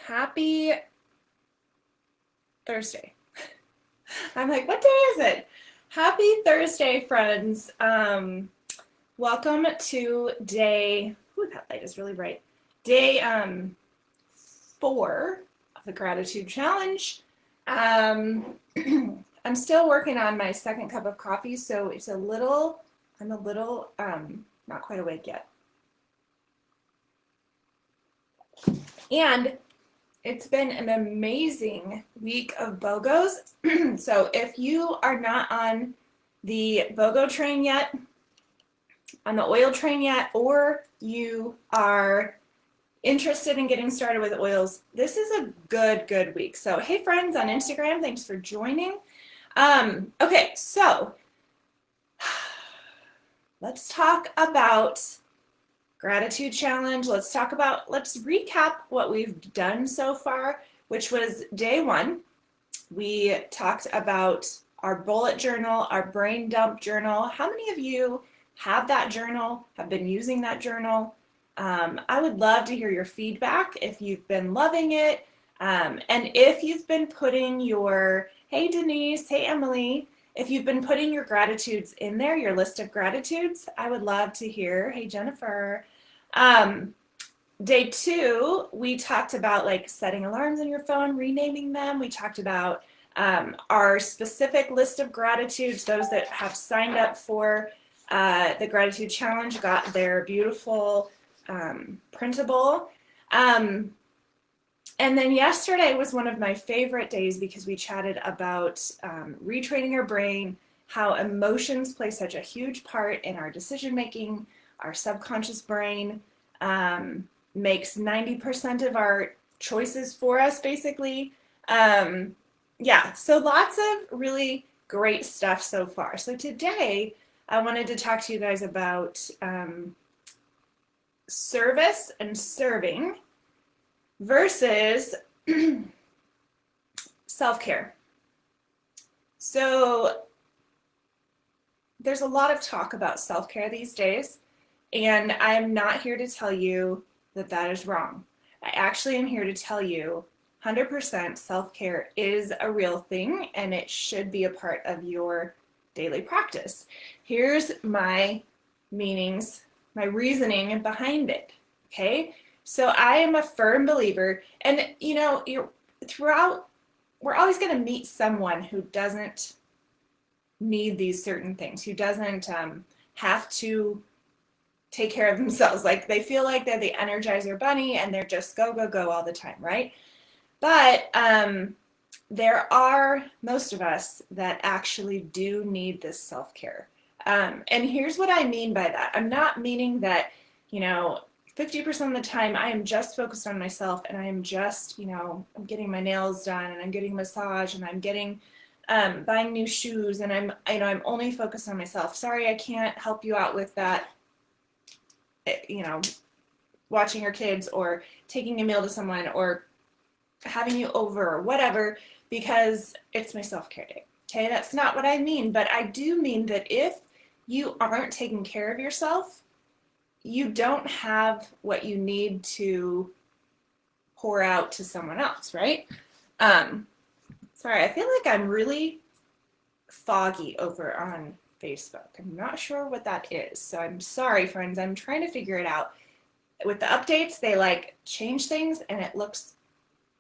Happy Thursday. I'm like, what day is it? Happy Thursday, friends. Welcome to day, ooh, that light is really bright. Day 4 of the gratitude challenge. I'm still working on my second cup of coffee, so I'm a little not quite awake yet. And it's been an amazing week of BOGOs. So if you are not on the BOGO train yet, on the oil train yet, or you are interested in getting started with oils, this is a good week. So hey friends on Instagram, thanks for joining. Okay, so let's talk about gratitude challenge. Let's recap what we've done so far, which was day 1. We talked about our bullet journal, our brain dump journal. How many of you have that journal, have been using that journal? I would love to hear your feedback if you've been loving it. And if you've been putting hey Denise, hey Emily, if you've been putting your gratitudes in there, your list of gratitudes, I would love to hear. Hey Jennifer. Day 2, we talked about like setting alarms on your phone, renaming them. We talked about our specific list of gratitudes. Those that have signed up for the gratitude challenge got their beautiful printable. And then yesterday was one of my favorite days because we chatted about retraining our brain, how emotions play such a huge part in our decision making. Our subconscious brain makes 90% of our choices for us, basically. Yeah, so lots of really great stuff so far. So today, I wanted to talk to you guys about service and serving versus self-care. So there's a lot of talk about self-care these days. And I'm not here to tell you that that is wrong. I actually am here to tell you 100% self-care is a real thing and it should be a part of your daily practice. Here's my meanings, my reasoning behind it, okay? So I am a firm believer, and you know, we're always going to meet someone who doesn't need these certain things, who doesn't have to take care of themselves. Like they feel like they're the Energizer Bunny and they're just go all the time, right? But there are most of us that actually do need this self-care. And here's what I mean by that. I'm not meaning that, 50% of the time I am just focused on myself and I am just, I'm getting my nails done and I'm getting massage and I'm getting buying new shoes and I'm only focused on myself. Sorry, I can't help you out with that. Watching your kids or taking a meal to someone or having you over or whatever because it's my self-care day. Okay, that's not what I mean, but I do mean that if you aren't taking care of yourself, you don't have what you need to pour out to someone else, right? Sorry, I feel like I'm really foggy over on Facebook. I'm not sure what that is, so I'm sorry, friends. I'm trying to figure it out. With the updates, they like change things, and it looks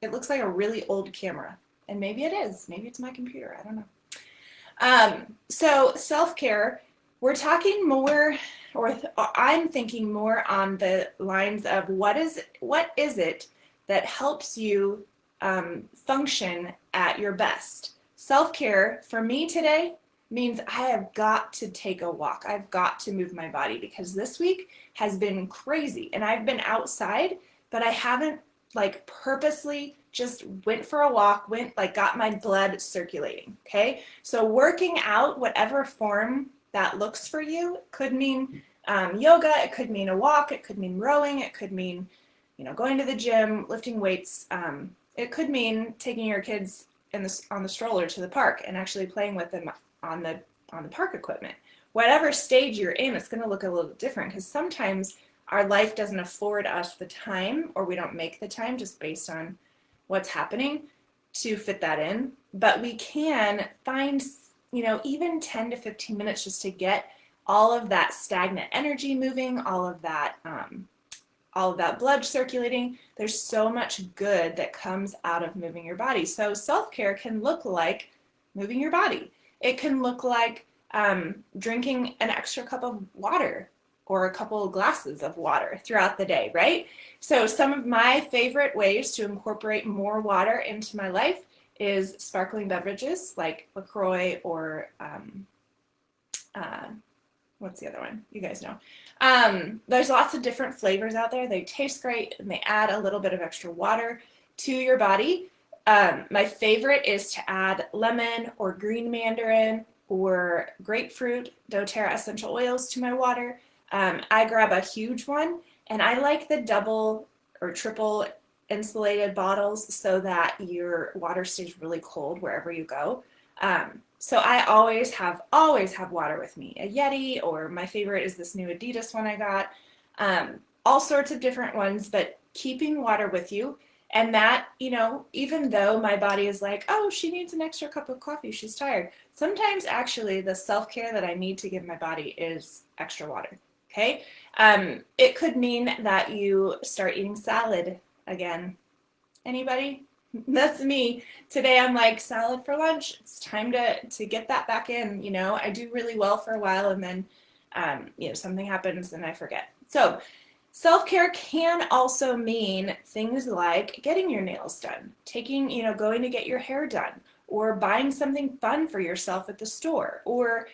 like a really old camera, and maybe it is. Maybe it's my computer. I don't know. So self-care, we're talking more, or I'm thinking more on the lines of what is it that helps you function at your best. Self-care for me today means I have got to take a walk. I've got to move my body because this week has been crazy and I've been outside, but I haven't like purposely just went for a walk, got my blood circulating, okay? So working out, whatever form that looks for you, could mean yoga, it could mean a walk, it could mean rowing, it could mean, going to the gym, lifting weights. It could mean taking your kids on the stroller to the park and actually playing with them on the park equipment. Whatever stage you're in, it's going to look a little different because sometimes our life doesn't afford us the time or we don't make the time just based on what's happening to fit that in, but we can find, even 10 to 15 minutes just to get all of that stagnant energy moving, all of that blood circulating. There's so much good that comes out of moving your body. So self-care can look like moving your body. It can look like drinking an extra cup of water or a couple of glasses of water throughout the day, right? So some of my favorite ways to incorporate more water into my life is sparkling beverages like LaCroix or what's the other one? You guys know. There's lots of different flavors out there. They taste great and they add a little bit of extra water to your body. My favorite is to add lemon or green mandarin or grapefruit, doTERRA essential oils to my water. I grab a huge one, and I like the double or triple insulated bottles so that your water stays really cold wherever you go. So I always have water with me, a Yeti, or my favorite is this new Adidas one I got. All sorts of different ones, but keeping water with you. And that, even though my body is like, oh, she needs an extra cup of coffee, she's tired. Sometimes actually the self-care that I need to give my body is extra water, okay? It could mean that you start eating salad again. Anybody? That's me. Today I'm like, salad for lunch. It's time to get that back in. I do really well for a while, and then something happens and I forget. So self-care can also mean things like getting your nails done, going to get your hair done, or buying something fun for yourself at the store, or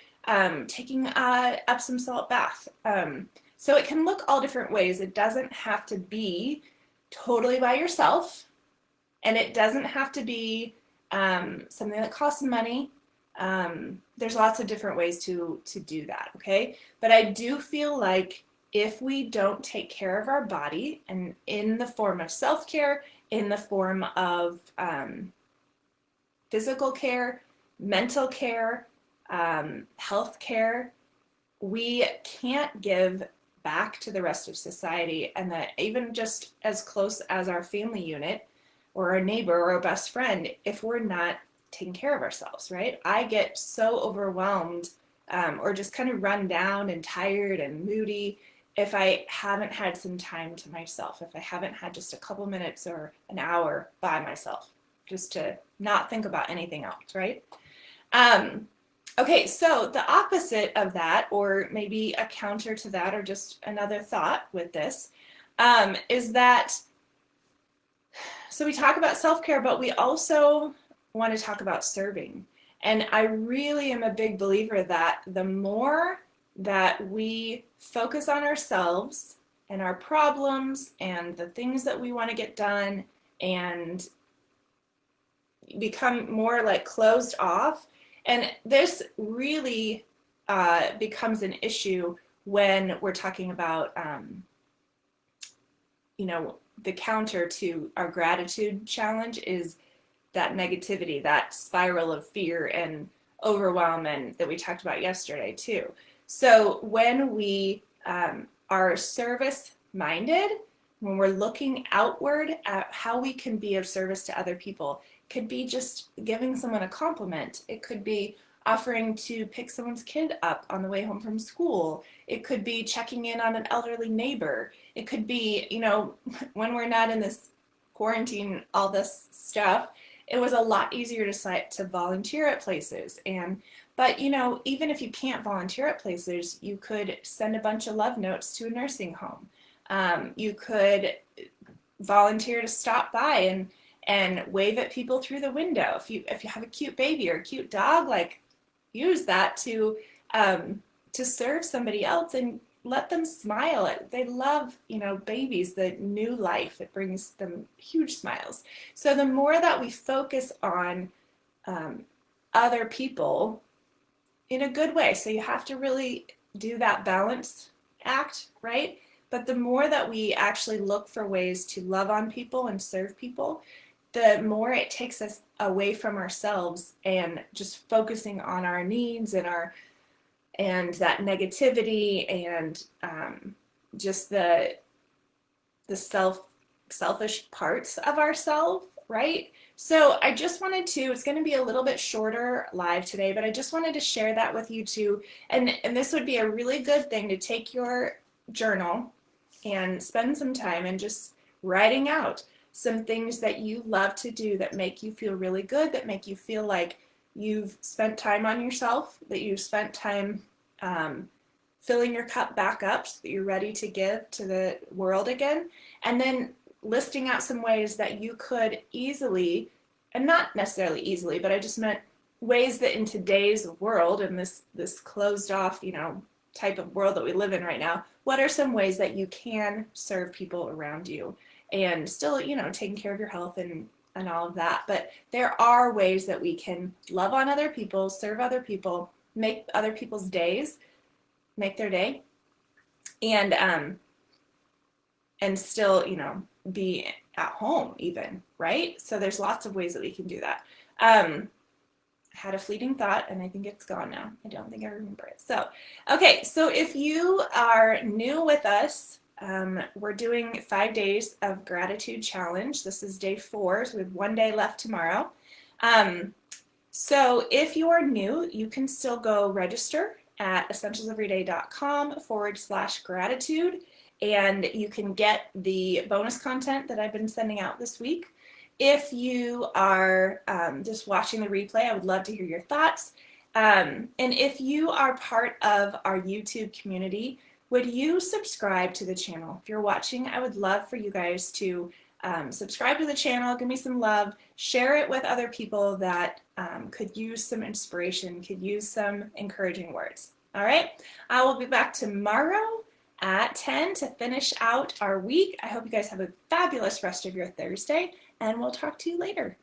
taking a Epsom salt bath. So it can look all different ways. It doesn't have to be totally by yourself. And it doesn't have to be something that costs money. There's lots of different ways to do that, okay? But I do feel like if we don't take care of our body, and in the form of self-care, in the form of physical care, mental care, health care, we can't give back to the rest of society, and that even just as close as our family unit, or a neighbor or a best friend, if we're not taking care of ourselves, right? I get so overwhelmed or just kind of run down and tired and moody if I haven't had some time to myself, if I haven't had just a couple minutes or an hour by myself, just to not think about anything else, right? Okay, so the opposite of that, or maybe a counter to that, or just another thought with this, is that so we talk about self-care, but we also want to talk about serving. And I really am a big believer that the more that we focus on ourselves and our problems and the things that we want to get done and become more like closed off, and this really becomes an issue when we're talking about, the counter to our gratitude challenge is that negativity, that spiral of fear and overwhelm, and that we talked about yesterday too. So when we are service minded, when we're looking outward at how we can be of service to other people, it could be just giving someone a compliment. It could be offering to pick someone's kid up on the way home from school. It could be checking in on an elderly neighbor. It could be, when we're not in this quarantine, all this stuff, it was a lot easier to volunteer at places. But even if you can't volunteer at places, you could send a bunch of love notes to a nursing home. You could volunteer to stop by and wave at people through the window. If you have a cute baby or a cute dog, like, use that to serve somebody else and let them smile. They love, babies, the new life. It brings them huge smiles. So the more that we focus on other people in a good way, so you have to really do that balance act, right? But the more that we actually look for ways to love on people and serve people, the more it takes us away from ourselves and just focusing on our needs and that negativity and just the selfish parts of ourselves. right? So I just wanted to, it's going to be a little bit shorter live today, but I just wanted to share that with you too. And this would be a really good thing to take your journal and spend some time and just writing out some things that you love to do that make you feel really good, that make you feel like you've spent time on yourself, that you've spent time filling your cup back up so that you're ready to give to the world again. And then listing out some ways that you could easily, and not necessarily easily, but I just meant ways that in today's world, in this closed off, type of world that we live in right now, what are some ways that you can serve people around you and still, taking care of your health and all of that. But there are ways that we can love on other people, serve other people, make other people's days, make their day, and still, be at home even, right? So there's lots of ways that we can do that. Had a fleeting thought and I think it's gone now. I don't think I remember it. So, okay, so if you are new with us, we're doing 5 days of gratitude challenge. This is day 4, so we have 1 day left tomorrow. So if you are new, you can still go register at essentialseveryday.com/gratitude, and you can get the bonus content that I've been sending out this week. If you are just watching the replay, I would love to hear your thoughts. And if you are part of our YouTube community, would you subscribe to the channel? If you're watching, I would love for you guys to subscribe to the channel, give me some love, share it with other people that could use some inspiration, could use some encouraging words. All right, I will be back tomorrow at 10 to finish out our week. I hope you guys have a fabulous rest of your Thursday, and we'll talk to you later.